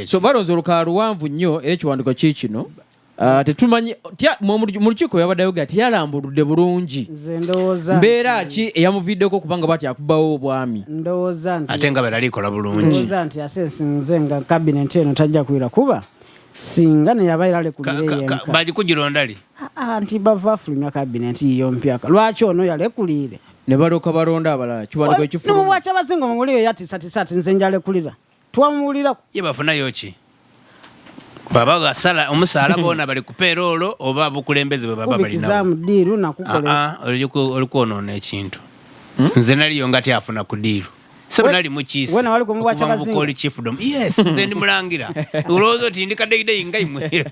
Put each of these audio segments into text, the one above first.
So balonze olukalala luwanvu nnyo era ekiwandiiko kikino tetumanyi mu lukiiko yabaddeyo gati yalambuludde bulungi mbeera ki eyamuviddeko kubanga bati akubawo obwami ate nga beraliko bulungi ndowooza nti asensinze nga kabineti eno tajja kwira kuba singa neyabaira lekulire yenka bagikugironda li nti bava fulumya kabineti yo mpyaka lwaki ono yalekulire ne balooka balonda abalala kiwandiiko ekifuluma nomubwaca basinga omugulire yatisati nze njalekulira twamuwulirako ye bafunayo ki baba gasala omusala bona bali kupeerolo oba abukulembeze bwe baba balina kubikizamu diiru nakukola olikoonona ekintu nze naliyo nga tyafuna ku diiru sebo nali mukiisi wena wali kumubwaca basinga chiefdom yes nze ndi mulangira olowooza oti ndi kadeideyi nga imwe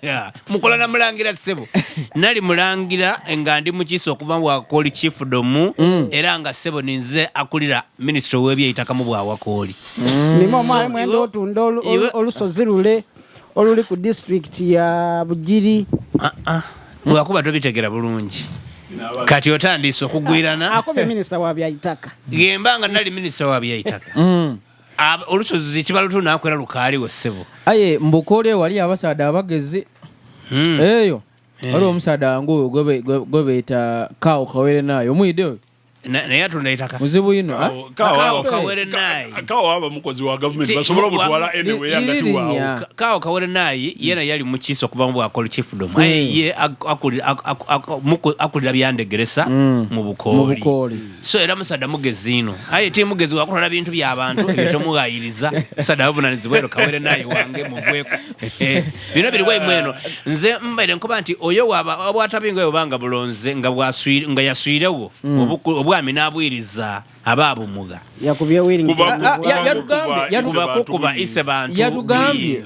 mukola na mulangira sebo nali mulangira nga ndi mukiisi okuva mu Wakooli chiefdom era nga sebo ninze akulira ministry w'ebyeitaka mu bwa Wakooli nimo omwali mwenda otunda olusozi lule oluli ku district ya Bugiri lwakuba tobitegera bulungi kati otandise okugwirana akobe minister wa byaitaka gembanga nali minister wa byaitaka olusozi kibalutuna akwera lukaaliwo ssebo aye mbukoole wali abasaada abagezi eyo wali omusaada wangu gwe beeta Kawo Kawere nayo omuyiddeyo naye atunda itaka muzibu yino Kawo Kawere naye Kawo aba mukozi wa government basobola mutwala anyway yangati wawo Kawo Kawere naye yena yali mukiisi okuva mu Bwakooli chiefdom ye akulira byandegeresa mu Bukooli so era musaada mugezi ino aye ti mugezi wakutola bintu by'abantu ebitomughayiriza musaada avunanyizibwa ero Kawere naye wange muvweko bino biri bwe mweno nze mbaire nkoba nti oyo bwatabinga oyo banga bulonze nga yaswirewo obwami n'abwiriza ababumuga yakubye wiringi kuba ise bantu yatugambye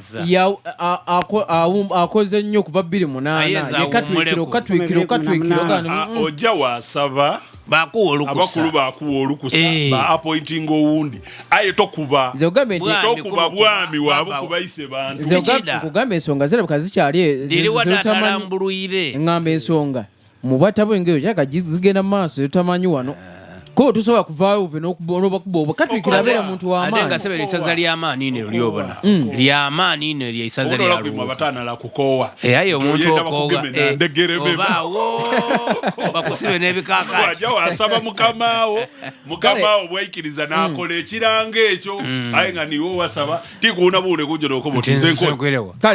akoze nnyo kuva 28 ojja wasaba abakulu bakuwa olukusa ba appointing owundi aye tokuba bwami wabukuba ise bantu kugamba ensonga zirabika zikyali zitamanyi ngamba ensonga mu bwatabo engero kyaka zigenda mu maaso etamanyi wano ko tusobola kuvaayo uve n'obakuba katwikira beera muntu w'amaanyi ate nga sebe lisaza ly'amaani nero lyobona ly'amaani nero lyeisaza lya Luuka aye omuntu okoowa obaawo bakusibe n'ebikaakaati wajja wasaba mukamaawo bwayikiriza n'akola ekiranga ekyo aye nga niwo wasaba tikuwuna buwule kujja n'okobotizenko